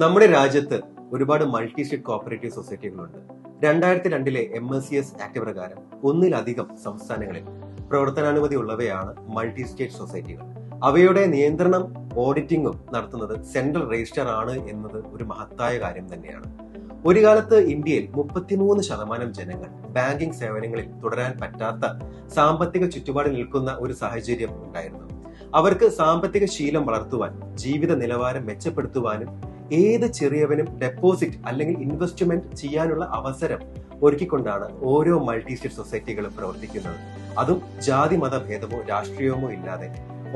നമ്മുടെ രാജ്യത്ത് ഒരുപാട് മൾട്ടി സ്റ്റേറ്റ് കോപ്പറേറ്റീവ് സൊസൈറ്റികളുണ്ട്. 2002 MSCS ആക്ട് പ്രകാരം ഒന്നിലധികം സംസ്ഥാനങ്ങളിൽ പ്രവർത്തനാനുമതി ഉള്ളവയാണ് മൾട്ടി സ്റ്റേറ്റ് സൊസൈറ്റികൾ. അവയുടെ നിയന്ത്രണം ഓഡിറ്റിംഗും നടത്തുന്നത് സെൻട്രൽ രജിസ്ട്രാർ ആണ് എന്നത് ഒരു മഹത്തായ കാര്യം തന്നെയാണ്. ഒരു കാലത്ത് ഇന്ത്യയിൽ 33% ജനങ്ങൾ ബാങ്കിംഗ് സേവനങ്ങളിൽ തുടരാൻ പറ്റാത്ത സാമ്പത്തിക ചുറ്റുപാടിൽ നിൽക്കുന്ന ഒരു സാഹചര്യം ഉണ്ടായിരുന്നു. അവർക്ക് സാമ്പത്തിക ശീലം വളർത്തുവാൻ, ജീവിത നിലവാരം മെച്ചപ്പെടുത്തുവാനും ഏത് ചെറിയവനും ഡെപ്പോസിറ്റ് അല്ലെങ്കിൽ ഇൻവെസ്റ്റ്മെന്റ് ചെയ്യാനുള്ള അവസരം ഒരുക്കിക്കൊണ്ടാണ് ഓരോ മൾട്ടി സ്റ്റേറ്റ് സൊസൈറ്റികളും പ്രവർത്തിക്കുന്നത്. അതും ജാതി മത ഭേദമോ രാഷ്ട്രീയമോ ഇല്ലാതെ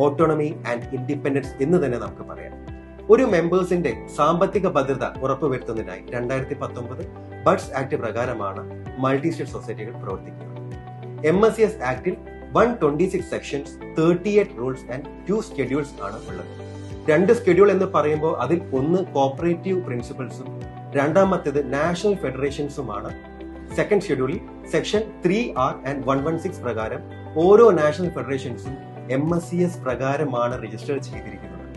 ഓട്ടോണമി ആൻഡ് ഇൻഡിപെൻഡൻസ് എന്ന് തന്നെ നമുക്ക് പറയാം. ഒരു മെമ്പേഴ്സിന്റെ സാമ്പത്തിക ഭദ്രത ഉറപ്പുവരുത്തുന്നതിനായി 2019 ബഡ്സ് ആക്ട് പ്രകാരമാണ് മൾട്ടി സ്റ്റേറ്റ് സൊസൈറ്റികൾ പ്രവർത്തിക്കുന്നത്. MSCS ആക്ടിൽ 126 sections, 38 rules and 2 schedules ആണ് ഉള്ളത്. 2 സ്കെഡ്യൂൾ എന്ന് പറയുമ്പോൾ അതിൽ ഒന്ന് കോപ്പറേറ്റീവ് പ്രിൻസിപ്പിൾസും രണ്ടാമത്തേത് നാഷണൽ ഫെഡറേഷൻസുമാണ്. സെക്കൻഡ് ഷെഡ്യൂളിൽ സെക്ഷൻ 3R ആൻഡ് 116 പ്രകാരം ഓരോ നാഷണൽ ഫെഡറേഷൻസും MSCS പ്രകാരമാണ് രജിസ്റ്റർ ചെയ്തിരിക്കുന്നത്.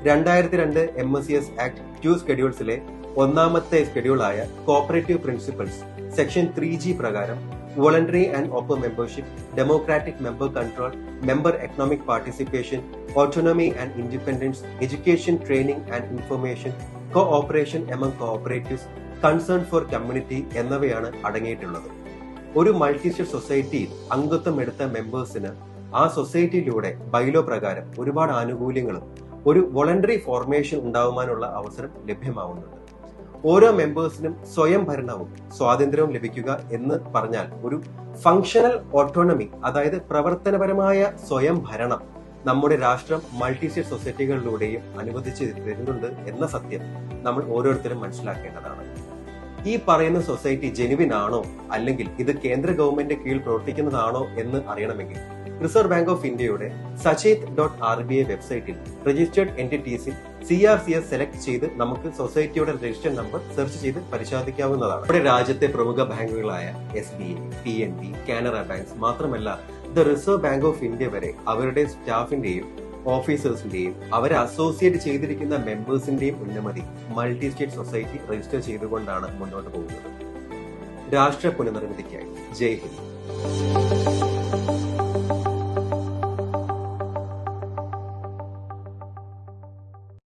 2002 MSCS ആക്ട് 2 സ്കെഡ്യൂൾസിലെ ഒന്നാമത്തെ സ്കെഡ്യൂളായ കോപ്പറേറ്റീവ് പ്രിൻസിപ്പിൾസ് സെക്ഷൻ 3G പ്രകാരം voluntary and open membership, democratic member control, member economic participation, autonomy and independence, education, training and information, cooperation among cooperatives, concern for community എന്നിവയാണ് അടങ്ങിയിട്ടുള്ളത്. ഒരു multi state സൊസൈറ്റിയിൽ അംഗത്വം എടുത്ത മെമ്പേഴ്സിന് ആ സൊസൈറ്റിയിലൂടെ bylaw പ്രകാരം ഒരുപാട് ആനുകൂല്യങ്ങളും ഒരു വോളണ്ടറി ഫോർമേഷൻ ഉണ്ടാവുവാനുള്ള അവസരം ലഭ്യമാവുന്നുണ്ട്. ഓരോ മെമ്പേഴ്സിനും സ്വയം ഭരണവും സ്വാതന്ത്ര്യവും ലഭിക്കുക എന്ന് പറഞ്ഞാൽ ഒരു ഫങ്ഷണൽ ഓട്ടോണമി, അതായത് പ്രവർത്തനപരമായ സ്വയം ഭരണം നമ്മുടെ രാഷ്ട്രം മൾട്ടി സ്റ്റേറ്റ് സൊസൈറ്റികളിലൂടെയും അനുവദിച്ച് തരുന്നുണ്ട് എന്ന സത്യം നമ്മൾ ഓരോരുത്തരും മനസ്സിലാക്കേണ്ടതാണ്. ഈ പറയുന്ന സൊസൈറ്റി ജെനുവിൻ ആണോ അല്ലെങ്കിൽ ഇത് കേന്ദ്ര ഗവൺമെന്റ് കീഴിൽ പ്രവർത്തിക്കുന്നതാണോ എന്ന് അറിയണമെങ്കിൽ റിസർവ് ബാങ്ക് ഓഫ് ഇന്ത്യയുടെ sachet.rbi വെബ്സൈറ്റിൽ രജിസ്റ്റേർഡ് എന്റിറ്റീസിൽ CRCS സെലക്ട് ചെയ്ത് നമുക്ക് സൊസൈറ്റിയുടെ രജിസ്റ്റേർഡ് നമ്പർ സെർച്ച് ചെയ്ത് പരിശോധിക്കാവുന്നതാണ്. നമ്മുടെ രാജ്യത്തെ പ്രമുഖ ബാങ്കുകളായ SBI, PNB, കാനറ ബാങ്ക്സ് മാത്രമല്ല the reserve bank of India വരെ അവരുടെ സ്റ്റാഫിന്റെയും ഓഫീസേഴ്സിന്റെയും അവരെ അസോസിയേറ്റ് ചെയ്തിരിക്കുന്ന മെമ്പേഴ്സിന്റെയും ഉന്നമതി മൾട്ടി സ്റ്റേറ്റ് സൊസൈറ്റി രജിസ്റ്റർ ചെയ്തുകൊണ്ടാണ് മുന്നോട്ട് പോകുന്നത്. രാഷ്ട്ര പുനർനിർമ്മിതിക്കായി ജയ് ഹിന്ദ്.